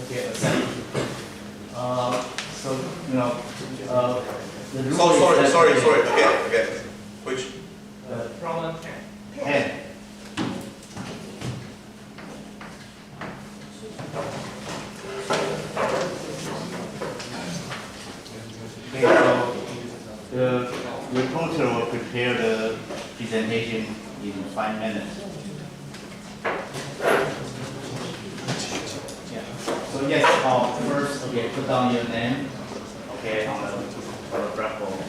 okay, assembly. So, you know, the rule is sorry, again. Which? Problem 10. Okay, so the reporter will prepare the presentation in 5 minutes. Yeah. So yes, first, okay, put down your name, okay, on the blackboard.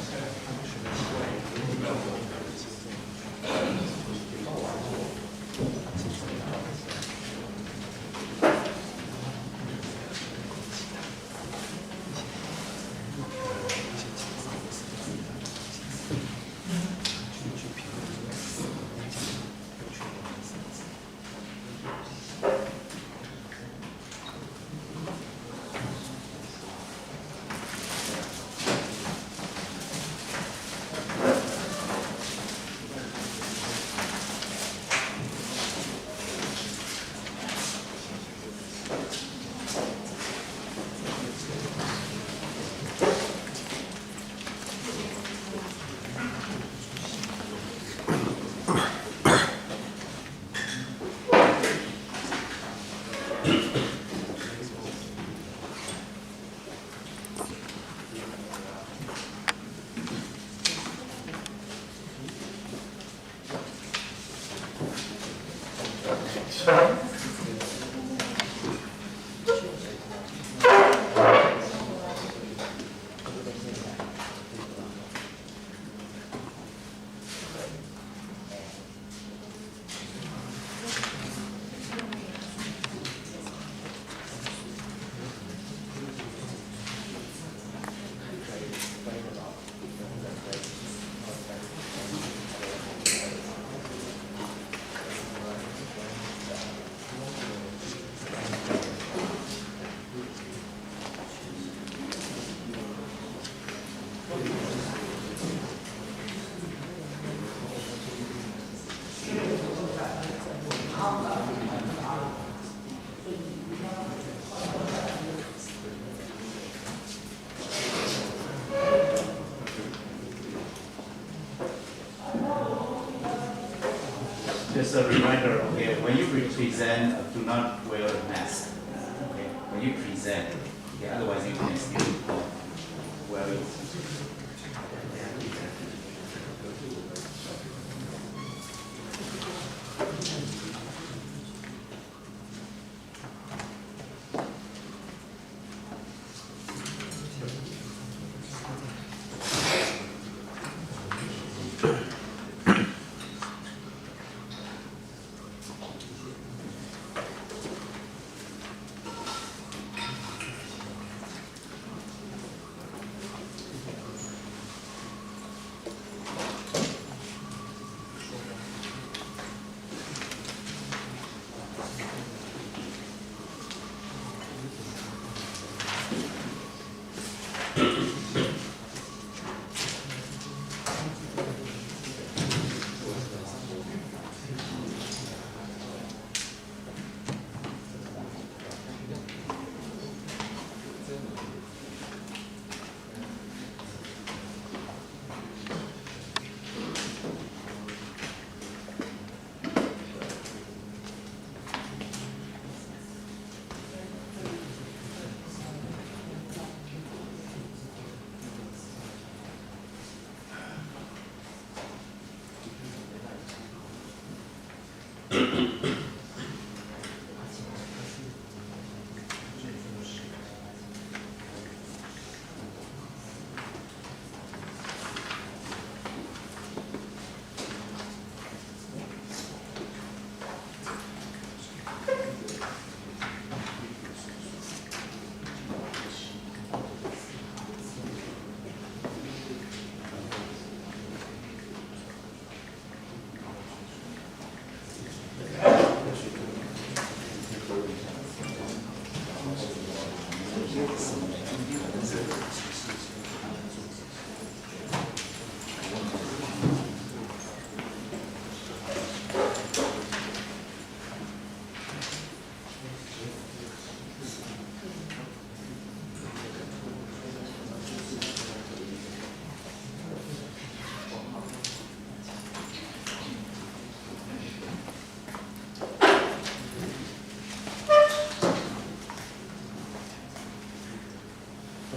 Just a reminder, okay, when you present, do not wear a mask. Okay, when you present, okay, otherwise you can still wear it.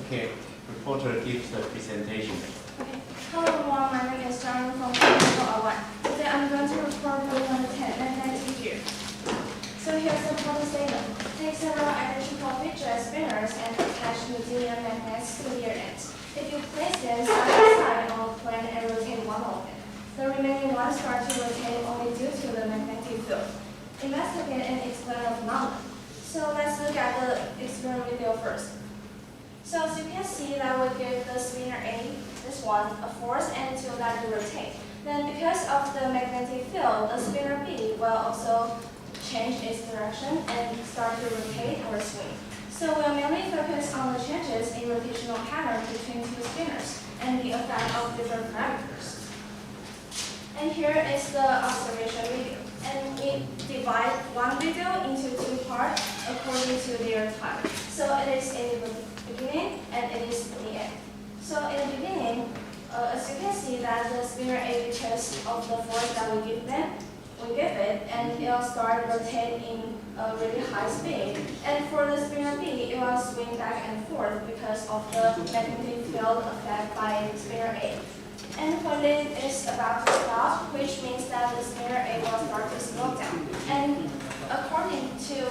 Okay, reporter gives the presentation. Okay. Hello everyone, my name is John from P401. Today I'm going to report D121 PF2. So here's the problem statement. Take several identical feature spinners and attach neodymium magnets to their ends. If you place them side by side on a plane and rotate one of them, the remaining ones start to rotate only due to the magnetic field. Investigate and explain the phenomenon. So let's look at the experiment video first. So as you can see that we give the spinner A, this one, a force and to let it rotate. Then because of the magnetic field, the spinner B will also change its direction and start to rotate or swing. So we'll mainly focus on the changes in rotational pattern between two spinners and the effect of different parameters. And here is the observation video. And we divide one video into two parts according to their time. So it is in the beginning and it is in the end. So in the beginning, as you can see that the spinner A, because of the force that we give it, and it will start rotating in a really high speed. And for the spinner B, it will swing back and forth because of the magnetic field effect by spinner A. And when it is about to stop, which means that the spinner A will start to slow down. And according to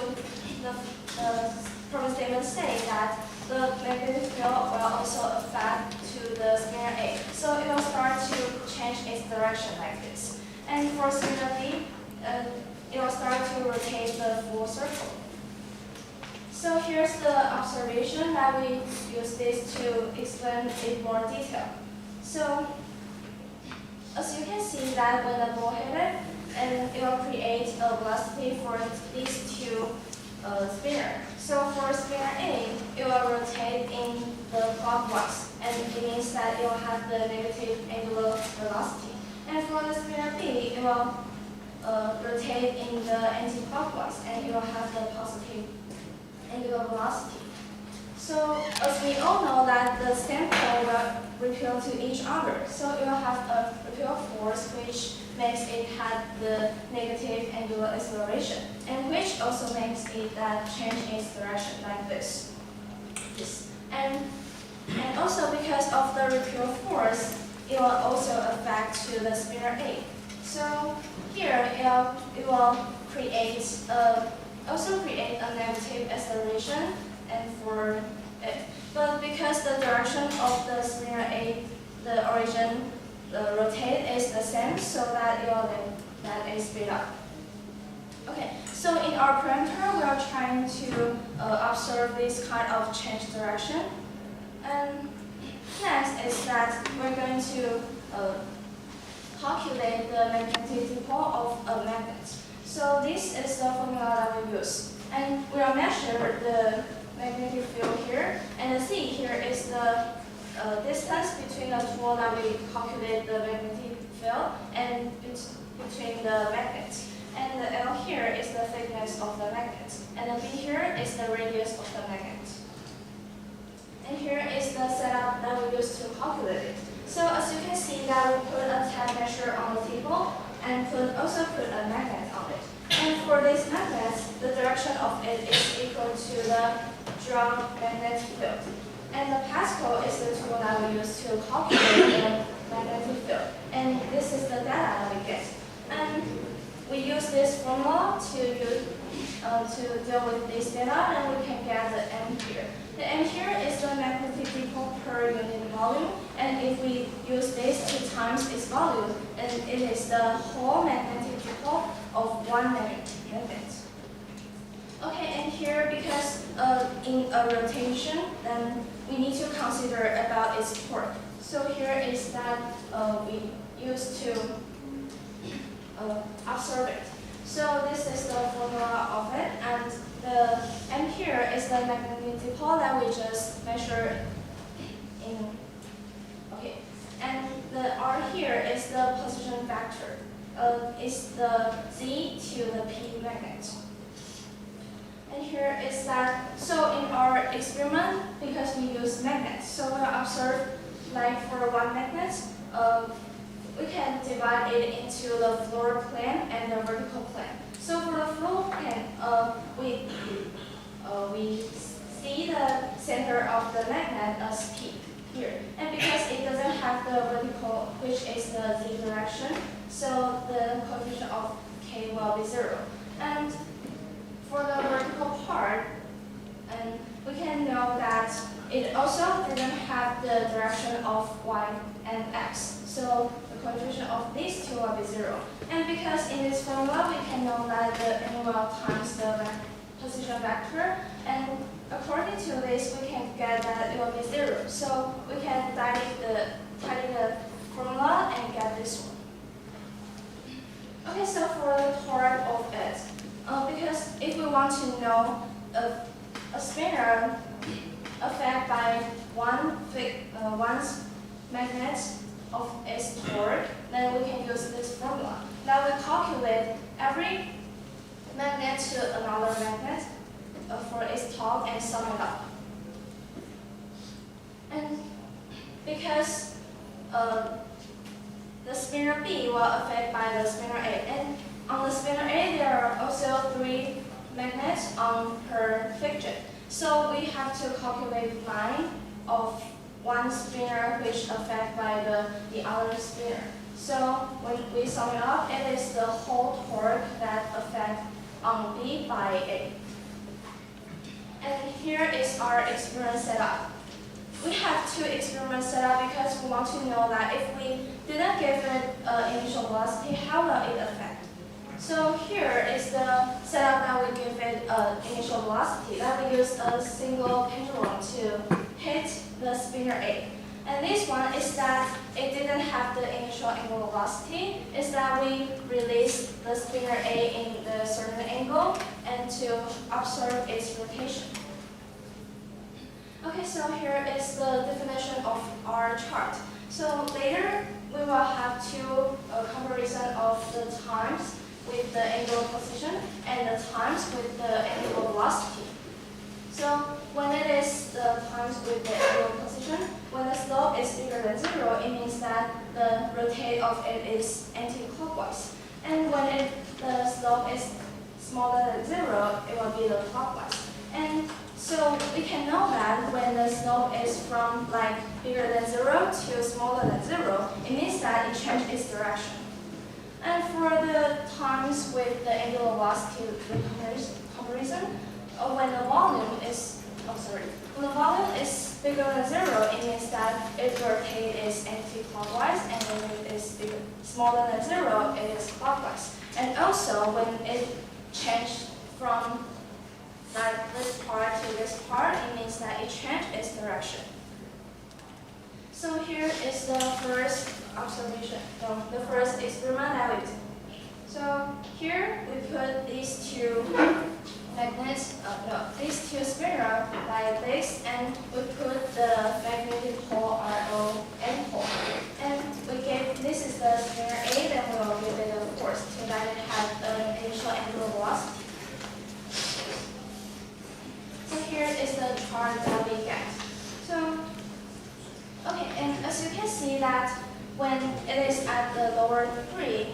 the problem statement say that the magnetic field will also affect to the spinner A. So it will start to change its direction like this. And for spinner B, it will start to rotate the full circle. So here's the observation that we use this to explain in more detail. So as you can see that when the ball hit it, and it will create a velocity for these two spinner. So for spinner A, it will rotate in the clockwise, and it means that it will have the negative angular velocity. And for the spinner B, it will rotate in the anti-clockwise, and it will have the positive angular velocity. So as we all know that the stem pole will repel to each other, so it will have a repel force which makes it have the negative angular acceleration, and which also makes it change its direction like this. And also because of the repel force, it will also affect to the spinner A. So here it will create also create a negative acceleration and for it. But because the direction of the spinner A, the origin, the rotate is the same, so that it will that is speed up. Okay, so in our parameter, we are trying to observe this kind of change direction. And next is that we're going to calculate the magnetic dipole of a magnet. So this is the formula that we use. And we will measure the magnetic field here, and the C here is the distance between the tool that we calculate the magnetic field and between the magnets. And the L here is the thickness of the magnet, and the B here is the radius of the magnet. And here is the setup that we use to calculate it. So as you can see that we put a tap measure on the table and also put a magnet on it. And for this magnet, the direction of it is equal to the drawn magnetic field. And the Pascal is the tool that we use to calculate the magnetic field. And this is the data that we get. And we use this formula to deal with this data, and we can get the M here. The M here is the magnetic dipole per unit volume, and if we use this to times its volume, and it is the whole magnetic dipole of one magnet. Okay, and here because in a rotation, then we need to consider about its torque. So here is that we use to observe it. So this is the formula of it, and the M here is the magnetic dipole that we just measured in. Okay, and the R here is the position vector. Is the Z to the P magnet. And here is that, so in our experiment, because we use magnets, so we'll observe like for one magnet, we can divide it into the floor plane and the vertical plane. So for the floor plane, we see the center of the magnet as P here. And because it doesn't have the vertical, which is the z direction, so the coefficient of K will be 0. And for the vertical part, and we can know that it also didn't have the direction of y and x. So the coefficient of these two will be 0. And because in this formula we can know that the angle times the position vector, and according to this we can get that it will be 0. So we can tidy the formula and get this one. Okay, so for the part of it, because if we want to know a spinner affected by one's magnet of its torque, then we can use this formula. Now we calculate every magnet to another magnet for its torque and sum it up. And because the spinner B will affect by the spinner A, and on the spinner A there are also 3 magnets on per fidget. So we have to calculate 9 of one spinner which affected by the other spinner. So when we sum it up, it is the whole torque that affects on B by A. And here is our experiment setup. We have 2 experiments set up because we want to know that if we didn't give it initial velocity, how will it affect? So here is the setup that we give it initial velocity. That we use a single pendulum to hit the spinner A. And this one is that it didn't have the initial angular velocity. Is that we release the spinner A in a certain angle and to observe its rotation. Okay, so here is the definition of our chart. So later we will have 2 comparison of the times with the angular position and the times with the angular velocity. So when it is the times with the angular position, when the slope is bigger than 0, it means that the rotate of it is anti-clockwise. And when the slope is smaller than 0, it will be the clockwise. And so we can know that when the slope is from like bigger than 0 to smaller than 0, it means that it changes its direction. And for the times with the angular velocity comparison, when the volume is bigger than 0, it means that its rotate is anti-clockwise, and when it is smaller than 0, it is clockwise. And also when it changed from like this part to this part, it means that it changed its direction. So here is the first observation, the first experiment that we did. So here we put these 2 magnets, these 2 spinners like this, and we put the magnetic pole RO and pole. And we gave, this is the spinner A, then we will give it a force so that it has an initial angular velocity. So here is the chart that we get. So, okay, and as you can see that when it is at the lower degree,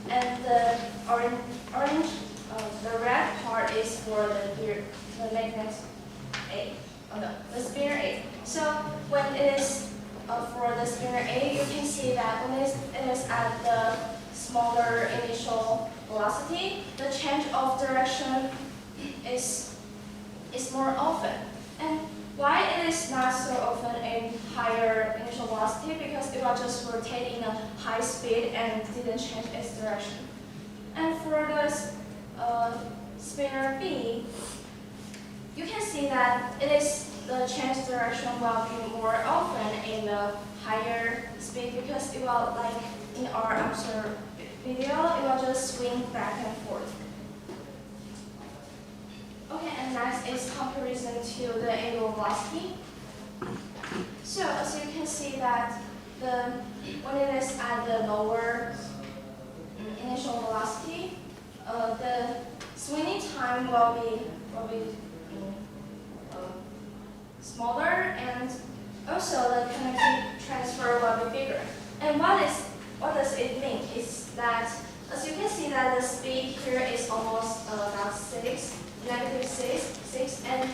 and the orange, the red part is for the magnet A, the spinner A. So when it is for the spinner A, you can see that when it is at the smaller initial velocity, the change of direction is more often. And why it is not so often in higher initial velocity? Because it will just rotate in a high speed and didn't change its direction. And for the spinner B, you can see that it is the change direction will be more often in the higher speed because it will, like in our observed video, it will just swing back and forth. Okay, and next is comparison to the angular velocity. So as you can see that when it is at the lower initial velocity, the swinging time will be smaller, and also the kinetic transfer will be bigger. And what does it mean? Is that as you can see that the speed here is almost about -6, and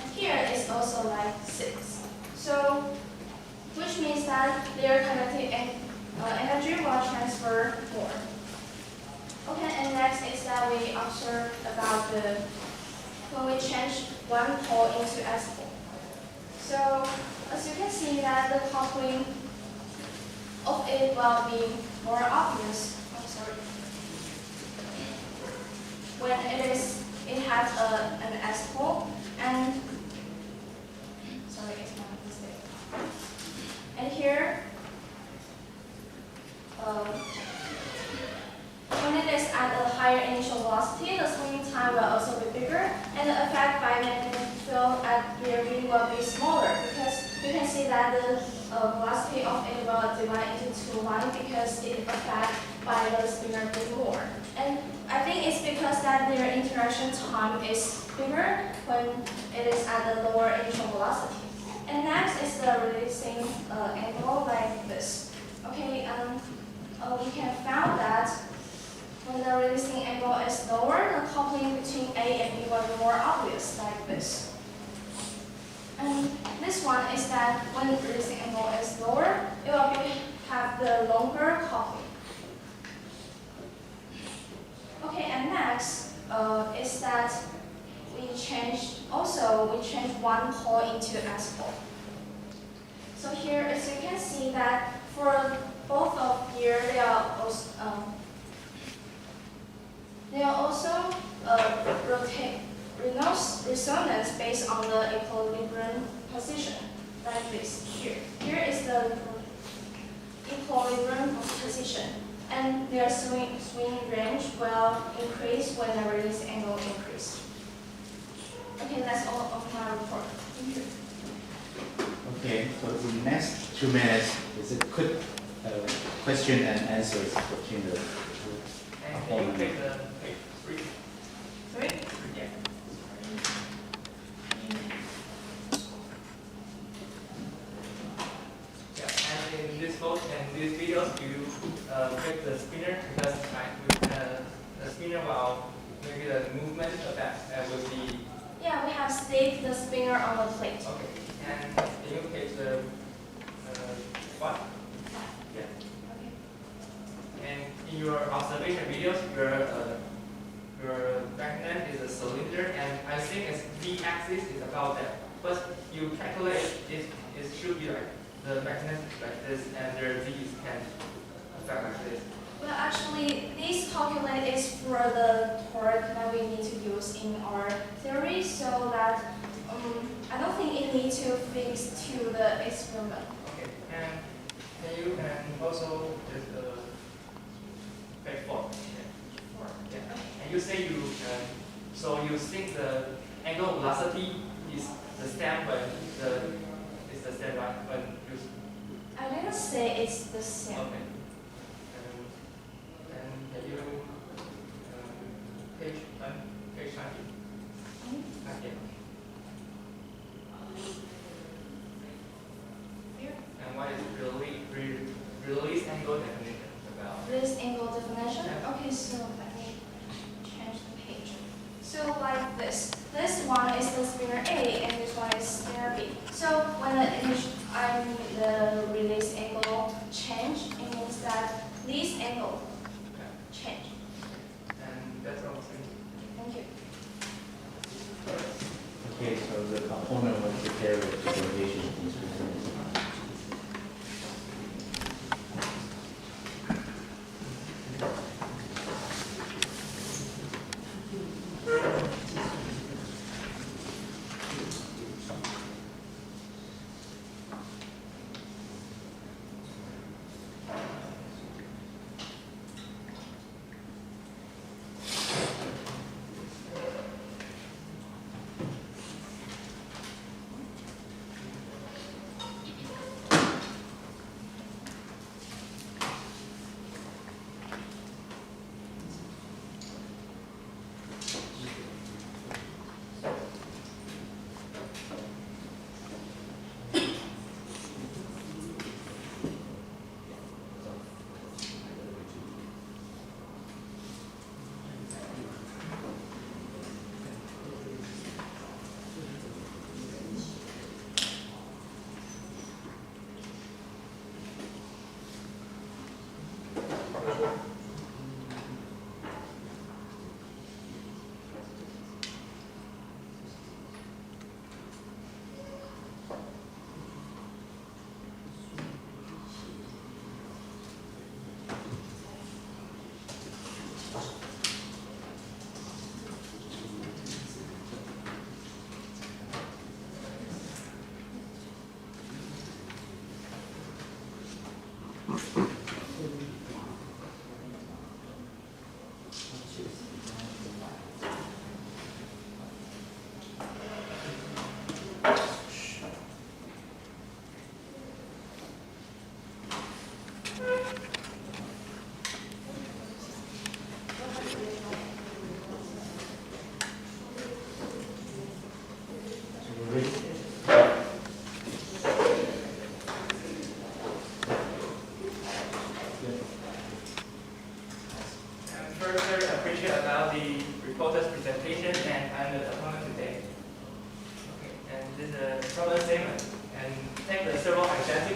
6. So, which means that their kinetic energy will transfer more. Okay, and next is that we observe about when we change one pole into S pole. So, as you can see that the coupling of it will be more obvious. Oh, sorry. When it has an S pole, and sorry, it's my mistake. And here, when it is at a higher initial velocity, the swinging time will also be bigger, and the effect by magnetic field at rear V will be smaller, because you can see that the velocity of it will divide into two lines because it affects by the spinner bit more. And I think it's because that their interaction time is bigger when it is at a lower initial velocity. And next is the releasing angle like this. Okay, we can found that when the releasing angle is lower, the coupling between A and B will be more obvious like this. And this one is that when the releasing angle is lower, it will have the longer coupling. Okay, and next is that we change one pole into S pole. So here, as you can see that for both of here, they are also rotate resonance based on the equilibrium position, like this here. Here is the equilibrium position, and their swing range will increase when the release angle increases. Okay, that's all of my report. Thank you. Okay, so the next 2 minutes is a quick question and answers between the And can you take the page 3? Sorry? Yeah. Yeah, and in this book and these videos, you check the spinner because the spinner will maybe the movement of that will be Yeah, we have staked the spinner on the plate. okay. And can you take the what? Yeah. Okay. And in your observation videos, your magnet is a cylinder, and I think its V-axis is about that. But you calculate it should be like the magnet like this, and their V can affect like this. Well, actually, this calculate is for the torque that we need to use in our theory, so that I don't think it needs to fix to the experiment. Okay. And can you also just page 4. Yeah. And you say so you think the angle velocity is the same when it's the same right when you. I didn't say it's the same. Okay. And can you page 20? Okay. Here. And what is release angle definition about? This angle definition. Yeah. Okay, so let me change the page. So like this. This one is the spinner A, and this one is spinner B. So when the release angle change, it means that this angle change. And that's all. Thank you. Okay, so the component will prepare the presentation.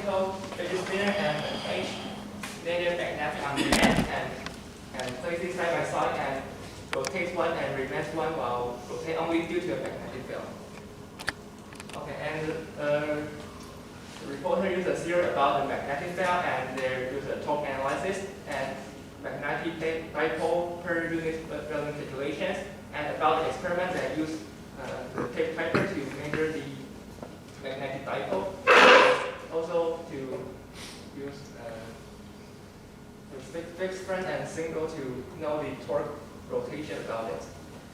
mechanical fidget spinner and H native magnetic on demand and place it side by side and rotate one and reverse one while rotate only due to a magnetic field. Okay, and the reporter used a theory about the magnetic field and they used a torque analysis and magnetic dipole per unit welding calculations, and about the experiment that used the tape typer to measure the magnetic dipole, also to use fixed front and single to know the torque rotation about it.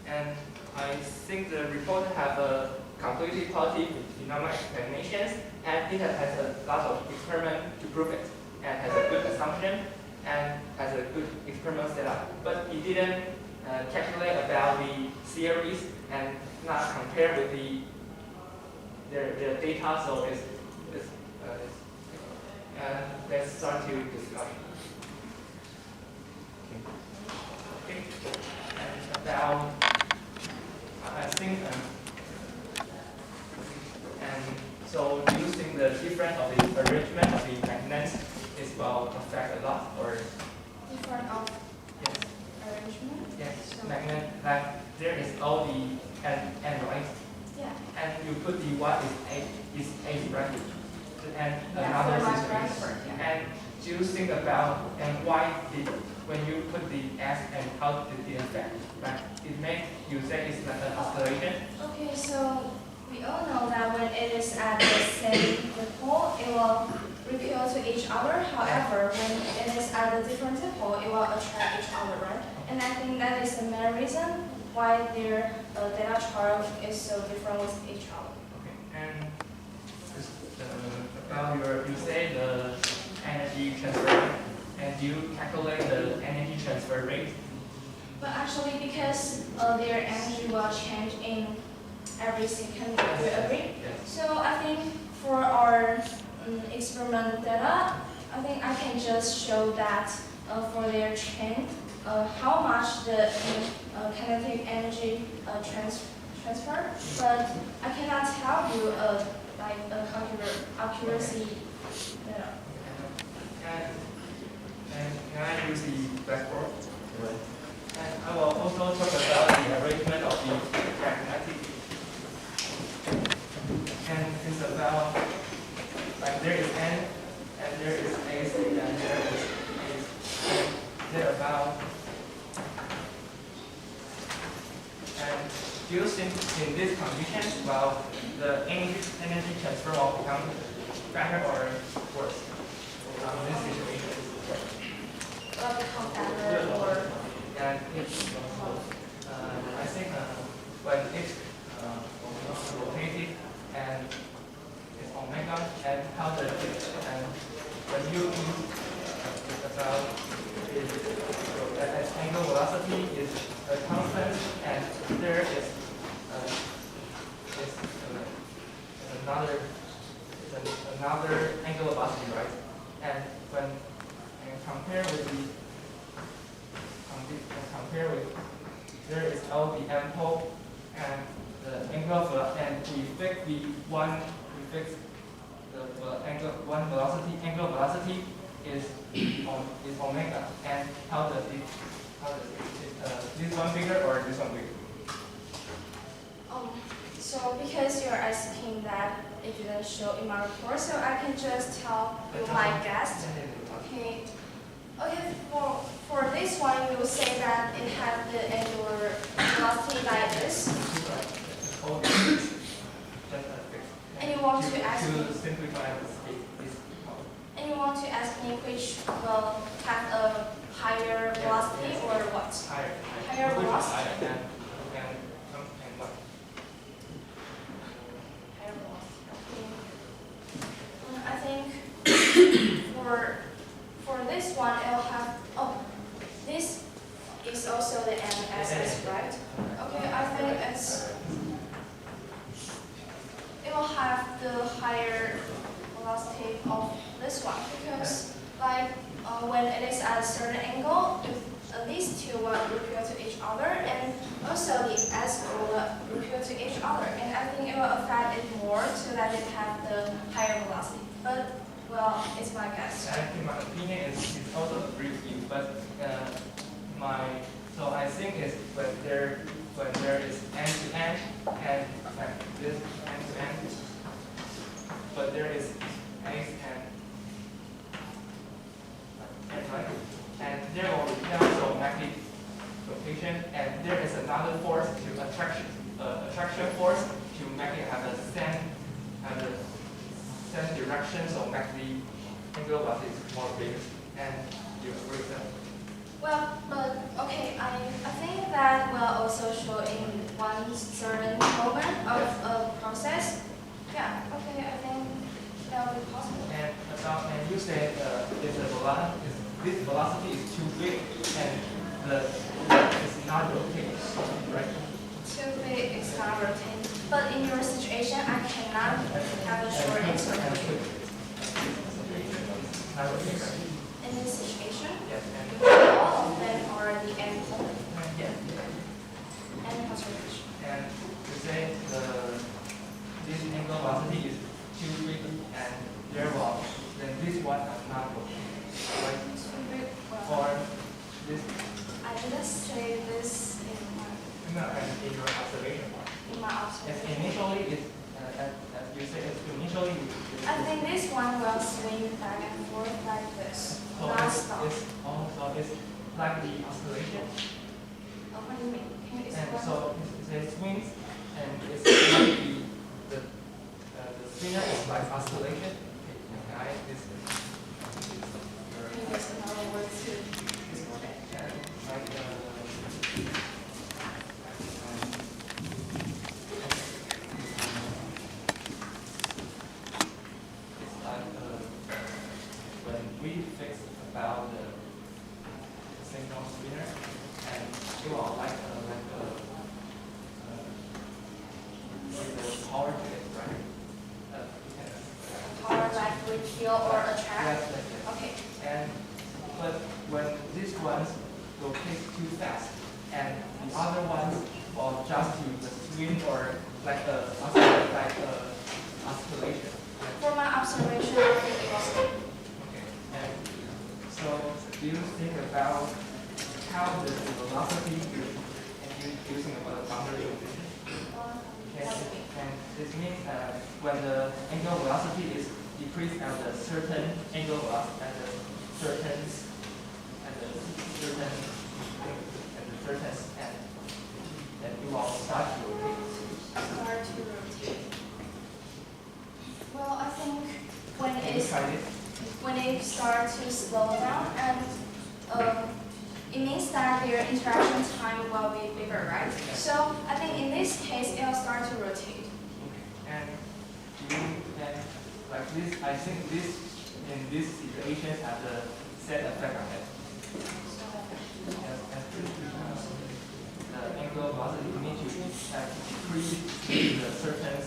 And I think the report have a completely positive economic explanations, and it has a lot of experiment to prove it, and has a good assumption, and has a good experiment setup. But it didn't calculate about the series and not compare with their data, so let's start to discuss. Okay. And about, I think, and so using the difference of the arrangement of the magnets is will affect a lot, or Different of yes, arrangement. yes, So, magnet, like there is all the and right, yeah. and you put the what is A right, and Yeah, another for my system. Frankfurt, yeah. And do you think about and why did when you put the S and how did it affect? Like it makes you say it's like an oscillation. Okay, so we all know that when it is at the same dipole, it will repel to each other. However, when it is at a different dipole, it will attract each other, right? And I think that is the main reason why their data chart is so different with each other. Okay, and just, about you say the energy transfer rate, and do you calculate the energy transfer rate? But actually, because their energy will change in every second, do you agree? Yes. So I think for our experiment data, I think I can just show that for their change, how much the kinetic energy transfer, but I cannot tell you like accuracy data. And can I use the blackboard? And I will also talk about the arrangement of the magnetic. And it's about, like there is N, and there is S, and there is A. And they're about, and do you think in these conditions, well, the energy transfer will become better or worse in this situation? Will become better or And it's, I think when it's rotated and it's omega, and how the and when you about the angle velocity is a constant, and there is another angle velocity, right? And when compare with there is all the ample and the angle of and we fix the angle velocity is omega, and how does it this one bigger or this one bigger? So because you're asking that it didn't show in my report, so I can just tell you my guess. Okay. Okay, for this one, we will say that it had the angular velocity like this. And you want to ask me, To simplify this and you want to ask me which will have a higher velocity or what? Higher velocity. And what? Higher velocity. Okay. I think for this one, it'll have, this is also the MSS, right? Okay, I think it will have the higher velocity of this one, because like when it is at a certain angle, these two will repel to each other, and also the S will repel to each other, and I think it will affect it more so that it have the higher velocity. But Well, it's my guess. And in my opinion, it's also agree with you, but so I think it's when there is end to end and like this end to end, but there is ace and right, and there will be also magnetic rotation, and there is another force to attraction force to make it have the same direction, so magnetic angle velocity is more big, and you agree with that? Well, but okay, I think that will also show in one certain moment of a process. Yeah, okay, I think that will be possible. And you said if this velocity is too big and it's not rotating, right? Too big, it's not rotating. But in your situation, I cannot have a short answer. Not rotating, right? In this situation, Yes, and all of them are the end point yes. and conservation. And you say this angle velocity is too big and therefore then this one is not rotating, right? Too big, well, Or this I didn't say this no, and in your observation part. in my As observation. initially it's as you say it's initially I think this one will swing back and forth like this, so non-stop. it's like the oscillation. Oh, what do you mean? Can you And explain? so it swings and it's like the spinner is like oscillation. Okay, can I this Can you use another word to describe it? and like it's like when we fix about the signal spinner and you are like with the power to it, right? Or like repeal or attract? Yes, yes, yes. Okay. And but when these ones rotate too fast, and the other ones will just to the swing or like the oscillation. For my observation, I think it was Okay. And so do you think about how the velocity and using about the boundary condition? And this means when the angular velocity is decreased at a certain angle velocity at a certain end, then you will start to rotate. start to rotate. Well, I think when Can you it's try this? when it starts to slow down, and it means that their interaction time will be bigger, right? So I think in this case, it will start to rotate. And do you then like this? I think this in this situation has a set effect on it. Yes, and the angular velocity you need to decrease the certain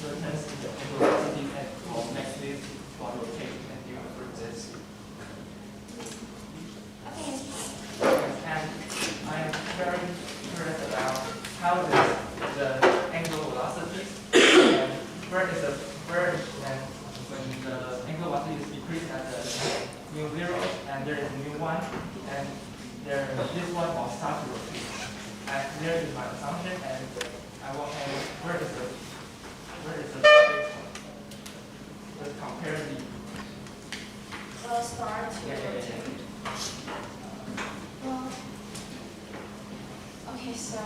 angular velocity and will make this will rotate and you improve this. I think it's And I'm very curious about how the angular velocity and and when the angular velocity is decreased at the new zero and there is a new one and this one will start to rotate. And there is my assumption and I will have where is the big one? Let's compare the will start to yeah. rotate. Well, okay, so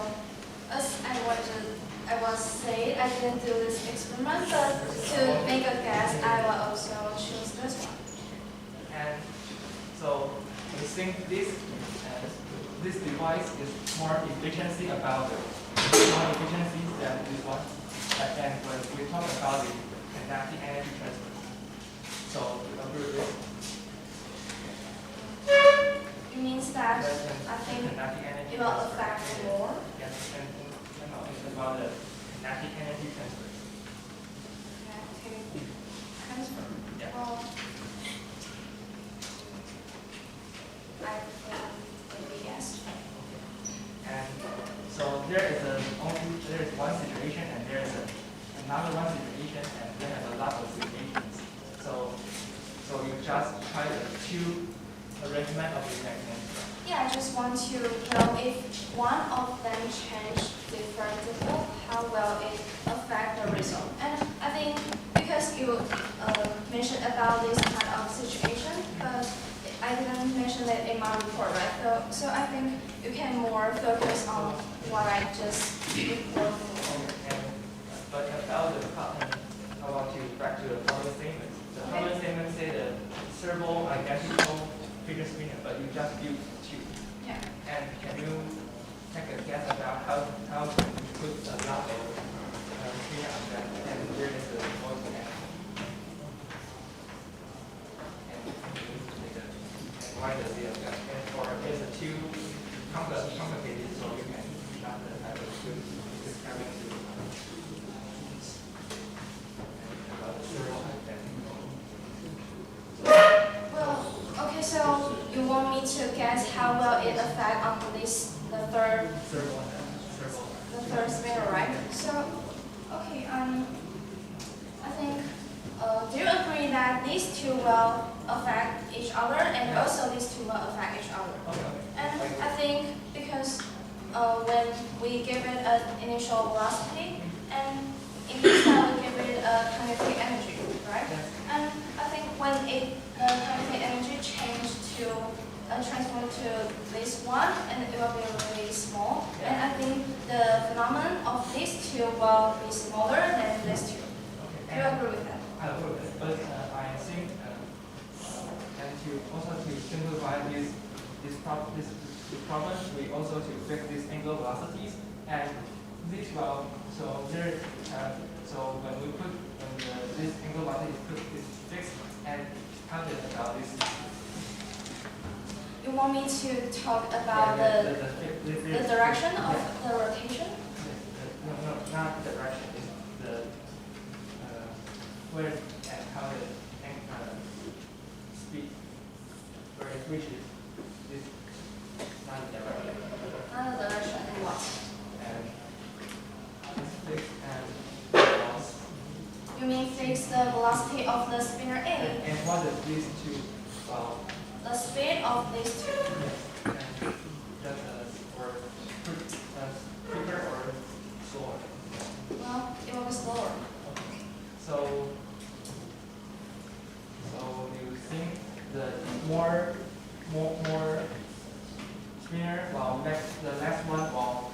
as I was saying, I didn't do this experiment, but to make a guess, I will also choose this one. And so I think this device is more efficiency about more efficiency than this one. And when we talk about the kinetic energy transfer, so you agree with this? It means that I think kinetic energy it will transfer. affect more. Yes, and it's about the kinetic energy transfer. Kinetic transfer. Yeah. Well, I think maybe yes. And so there is one situation and there is another one situation and there is a lot of situations. So about this kind of situation, but I didn't mention it in my report, right? So I think you can more focus on what I just reported. But about the problem, I want to back to the problem statement. The problem statement say the several identical figure spinner, but you just built two. Yeah. And can you take a guess about how to put a lot of spinner on that, and where is the most connection? And why does it affect? And or is it too complicated, so you can not have a good describing to about the zero Well, okay, so you want me to guess how will it affect on this, the third spinner, right? So, okay, I think, do you agree that these two will affect each other and also these two will affect each other? And I think because when we give it an initial velocity and in this time we give it a kinetic energy, right? And I think when the kinetic energy change to transform to this one, and it will be really small. And I think the phenomenon of these two will be smaller than these two. Do you agree with that? I agree with it, but I think and to also to simplify this problem, we also to fix these angular velocities and this will so there so when this angular velocity is fixed and counted about this. You want me to talk about the direction of the rotation? No, not the direction. It's the where and how the speed where it reaches. This not the direction. Not the direction and what? And it's fixed and loss. You mean fix the velocity of the spinner A? And what is these two? The speed of these two. Yes. And just or quicker or slower. Well, it will be slower. So you think the more spinner, well, the next one or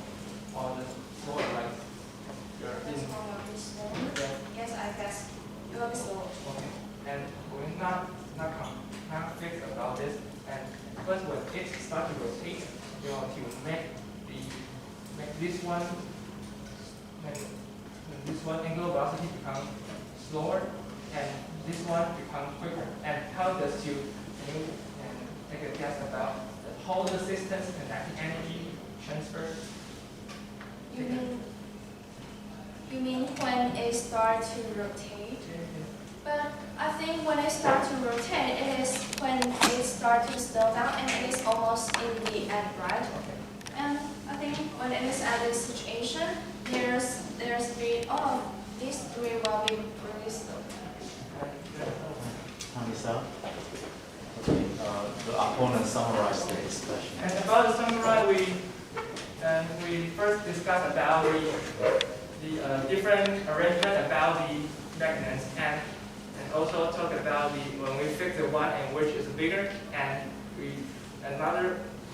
the slower, like This in one will be slower. Yes, I guess it will be slower. okay. And we're not fixed about this. And first, when it starts to rotate, you want to make this one angular velocity become slower, and this one become quicker. And how does can you take a guess about how the system's kinetic energy transfer? You mean when it starts to rotate? But I think when it starts to rotate, it is when it starts to slow down and it is almost in the end, right? And I think when it is at this situation, their speed of these three will be really slow. Time is up. Okay, the opponent summarized the discussion. And about the summary, we first discussed about the different arrangement about the magnets and also talk about when we fix the one and which is bigger, and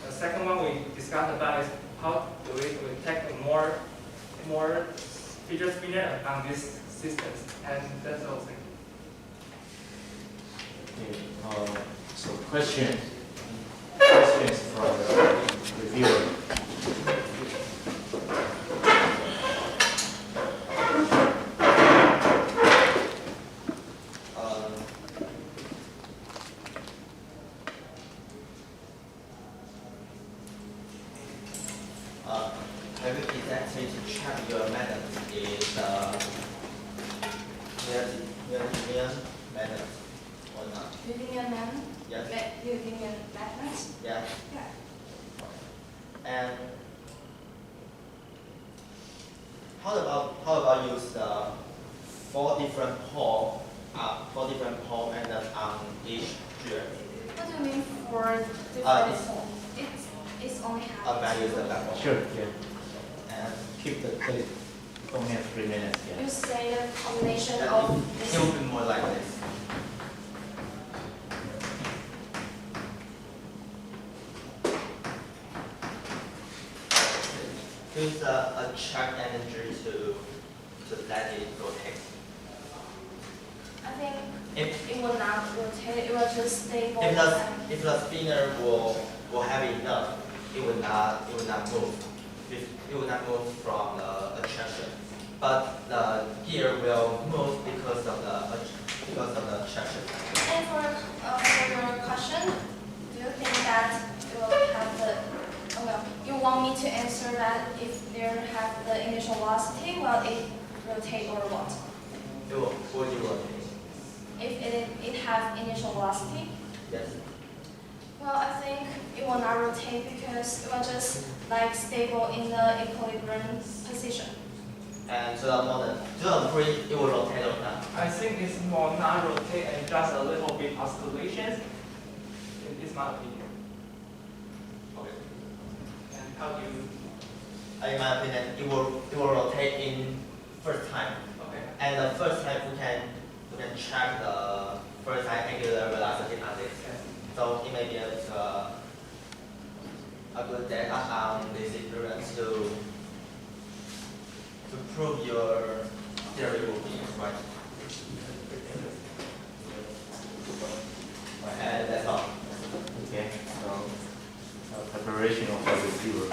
second one we discussed about is how do we take a more fidget spinner on these systems, and that's all. Okay, so questions from the reviewer. Have you exactly to check your method is Euclidean method or not? Euclidean method? Yes. Euclidean methods? Yeah. Yeah. And how about use the four different pole and on each gear? What do you mean for different it's- poles? It's only half. I use the back pole. Sure, yeah. And Keep the clip. Only have 3 minutes, You yeah. say the combination that of it this. will be more like this. check energy to let it rotate. I think If it will not rotate, it will just stable. if the spinner will have enough, it will not move. It will not move from the attraction. But the gear will move because of the attraction. And for your question, do you think that it will have the, oh well, you want me to answer that if there have the initial velocity, will it rotate or what? It will rotate. If it have initial velocity? Yes. Well, I think it will not rotate because it will just like stable in the equilibrium position. And to the free, it will rotate or not. I think it's more non-rotate and just a little bit oscillations. It's my opinion. Okay. And how do you? In my opinion, it will rotate in first time. Okay. And the first time we can check the first time angular velocity on this. Okay. So it may be a good data on this experience to prove your theory will be right. And that's all. Okay, so preparation of the receiver.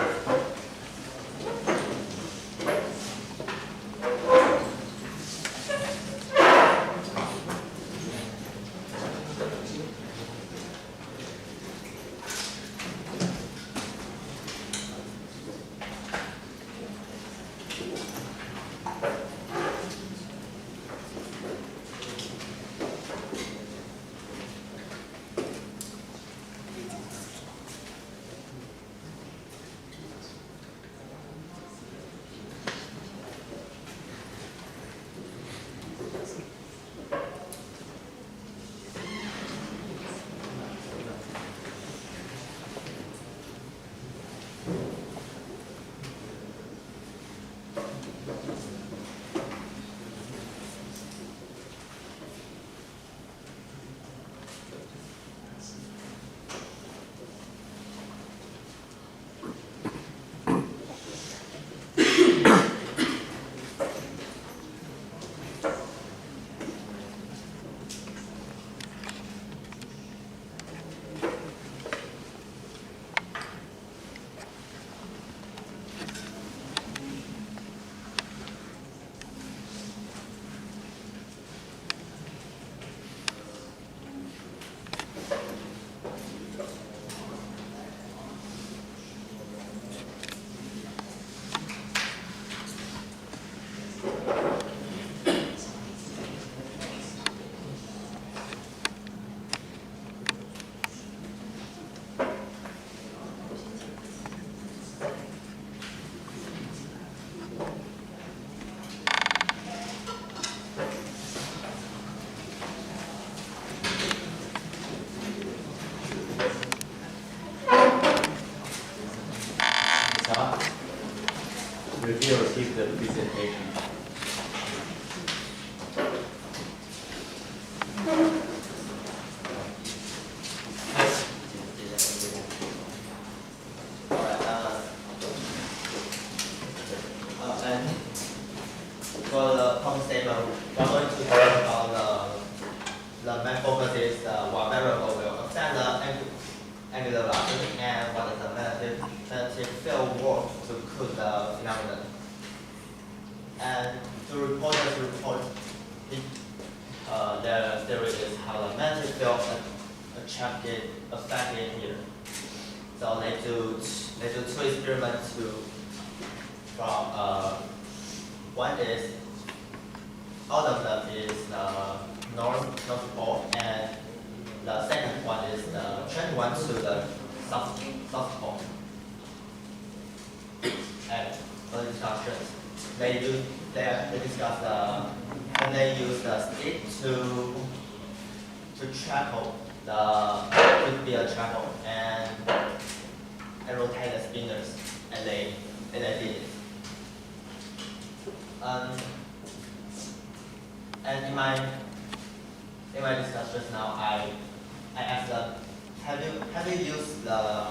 Review or keep the presentation. And for the problem statement, we're going to talk about the main focus is what variable will affect the angular velocity and what is the magnetic field work to cool the phenomenon. And to report this report, the theory is how the magnetic field affected here. So they do two experiments from one is all of them is north pole, and the second one is the trend one to the south pole. And for the discussions, they discuss and they use the stick to trackle to be a trackle and rotate the spinners, and they did it. And in my discussion just now, I asked them, have you used the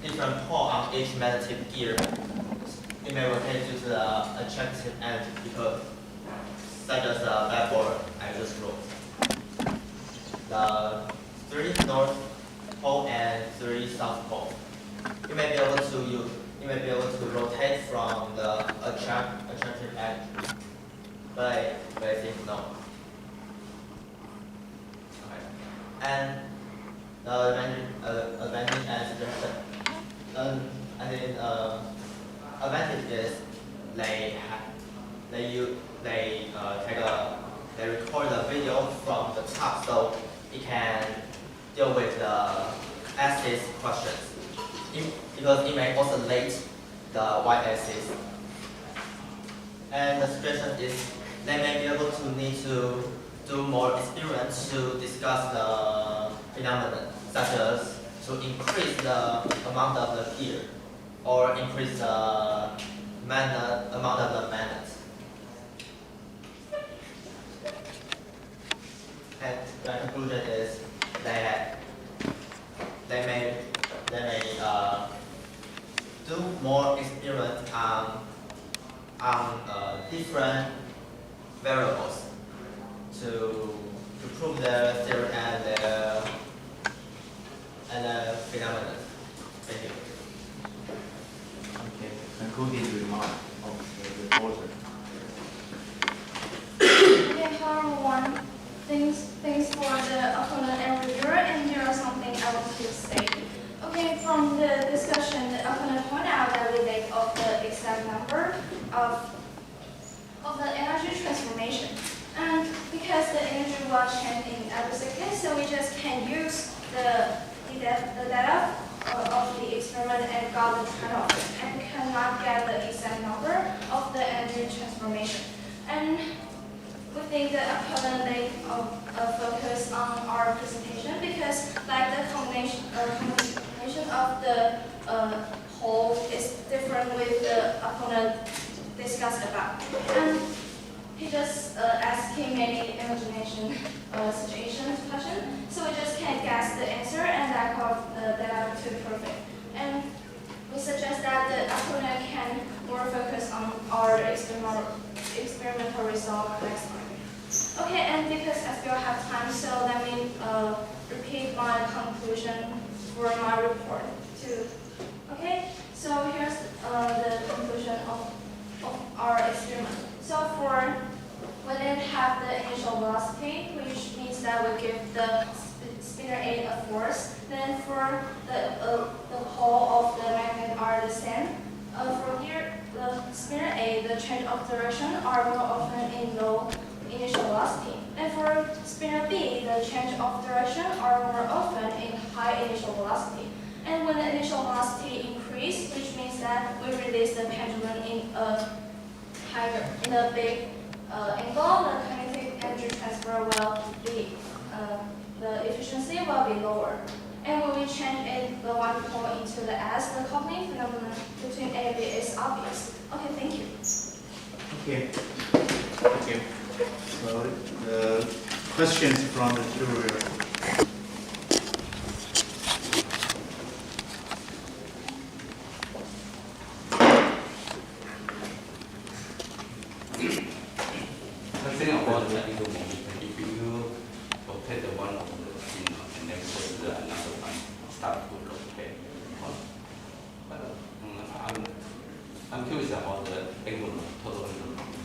different pole on each magnetic gear it may rotate due to the attractive energy because, such as the backboard I just wrote. The 3 north pole and 3 south pole. You may be able to rotate from the attractive energy, but I think no. Okay. And the advantage and suggestion. Advantage is they record the video from the top, so it can deal with the axis questions. Because it may oscillate the y-axis. And the suggestion is they may be able to need to do more experiments to discuss the phenomenon, such as to increase the amount of the gear or increase the amount of the magnets. And the conclusion is that they may do more experiments on different variables to prove their theory and the phenomenon. Thank you. Okay, concluding remark of the reporter. Okay, hello everyone. Thanks for the opponent and reviewer, and here are something I want to say. Okay, from the discussion, the opponent pointed out the relate of the exact number of the energy transformation. And because the energy will change in every second, so we just can use the data of the experiment and got the trade-off, and cannot get the exact number of the energy transformation. And we think the opponent may focus on our presentation because like the combination of the whole is different with the opponent discussed about. And he just asking many imagination situations question, so we just can't guess the answer and lack of the data to perfect. And we suggest that the opponent can more focus on our experimental result next time. Okay, and because I still have time, so let me repeat my conclusion for my report too. Okay, so here's the conclusion of our experiment. So for when it have the initial velocity, which means that we give the spinner A a force, then for the whole of the magnet are the same. For here, the spinner A, the change of direction are more often in low initial velocity. And for spinner B, the change of direction are more often in high initial velocity. And when the initial velocity increase, which means that we release the pendulum in a big angle, the kinetic energy transfer will be, the efficiency will be lower. And when we change the one pole into the S, the coupling phenomenon between A and B is obvious. Okay, thank you. Okay. Okay. So the questions from the jury. Something about the angle momentum. If you rotate the one of the thing and then put the another one, start to rotate. But I'm curious about the angle, total angle momentum.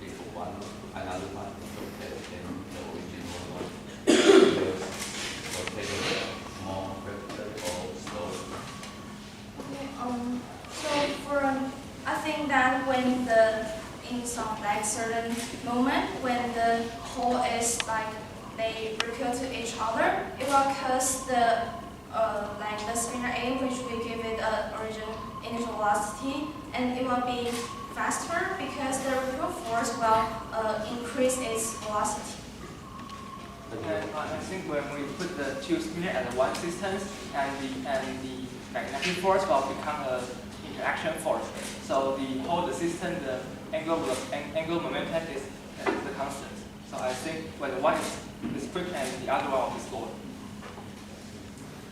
If one, another one rotate, then the original one will rotate more rapidly or slowly. Okay, so I think that when in some like certain moment when the hole is like they repel to each other, it will cause the like the spinner A, which we give it original initial velocity, and it will be faster because the repel force will increase its velocity. And I think when we put the two spinner at one distance, and the magnetic force will become an interaction force. So the whole system, the angle momentum is the constant. So I think when one is quick and the other one is slow.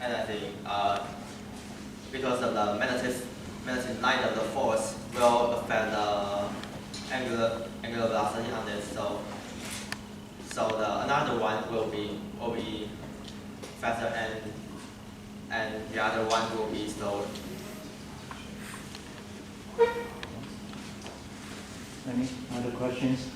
And I think because of the medicine neither the force will affect the angular velocity on this. So the another one will be faster and the other one will be slower. Any other questions?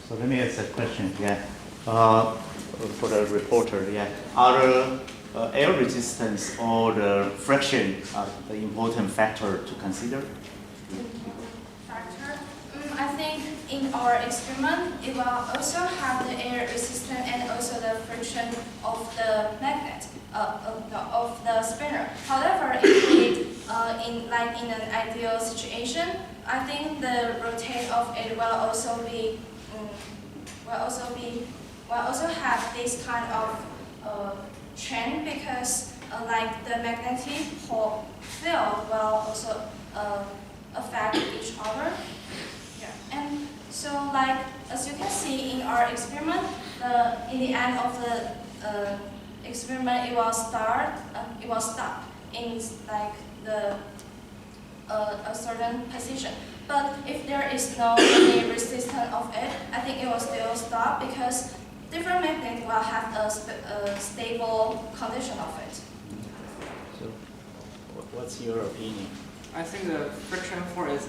So let me ask a question. Yeah, for the reporter. Yeah, are air resistance or the friction the important factor to consider? Factor? I think in our experiment, it will also have the air resistance and also the friction of the magnet, of the spinner. However, in an ideal situation, I think the rotate of it will also have this kind of trend, because like the magnetic pole field will also affect each other. Yeah. And so, like as you can see in our experiment, in the end of the experiment, it will stop in like a certain position. But if there is no any resistance of it, I think it will still stop, because different magnets will have a stable condition of it. So, what's your opinion? I think the friction force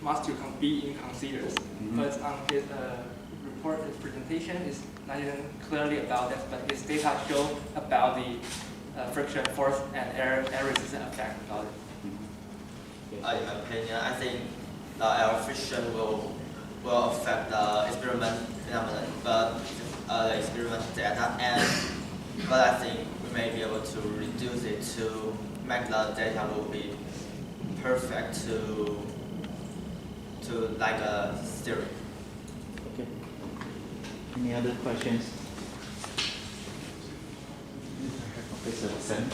must be considered, but on his report, his presentation is not even clearly about that, but his data show about the friction force and air resistance effect about it. In my opinion, I think the air friction will affect the experiment phenomenon, but the experiment data, but I think we may be able to reduce it to make the data will be perfect to like a theory. Okay. Any other questions? Professor Sen.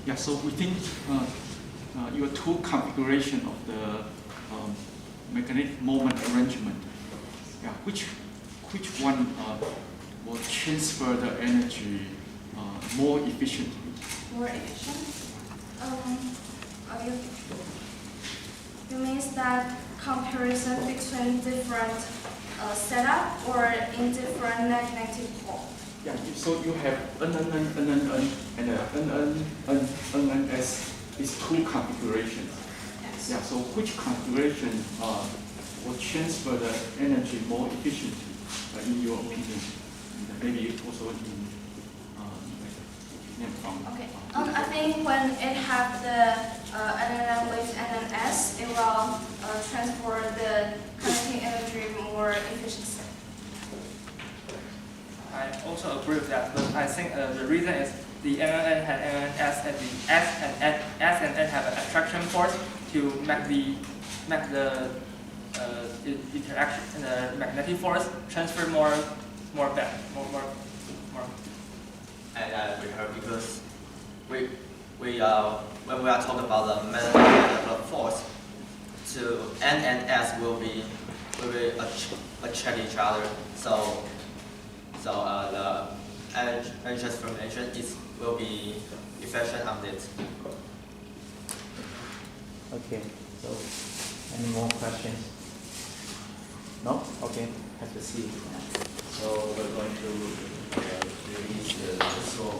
Yeah, so within your two configuration of the magnetic moment arrangement, yeah, which one will transfer the energy more efficiently? More efficient? You means that comparison between different setup or in different magnetic pole? Yeah, so you have N, and NNS is two configurations. Yes. Yeah, so which configuration will transfer the energy more efficiently, in your opinion? And maybe also in opinion from. Okay. I think when it have the NNN with NNS, it will transfer the connecting energy more efficiently. I also agree with that, but I think the reason is the NNN and NNS and the S and N have an attraction force to make the interaction and the magnetic force transfer more. And I agree with her, because we when we are talking about the magnetic force, to N and S will be attract each other. So the energy transformation will be efficient on it. Okay. So, any more questions? No? Okay. Have to see. So we're going to release the score.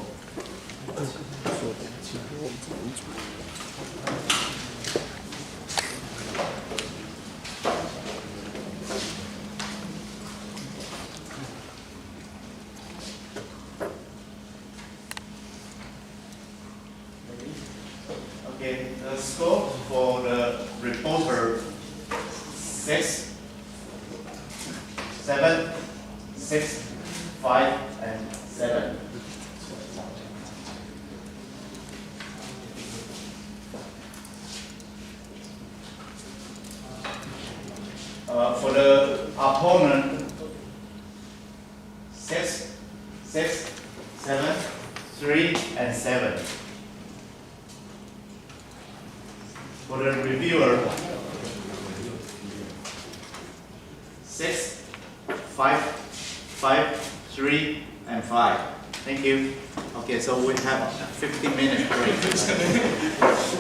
Okay, the score for the reporter 6, 7, 6, 5, and 7. For the opponent, 6, 6, 7, 3, and 7. For the reviewer, 6, 5, 5, 3, and 5. Thank you. Okay, so we have a 15-minute break.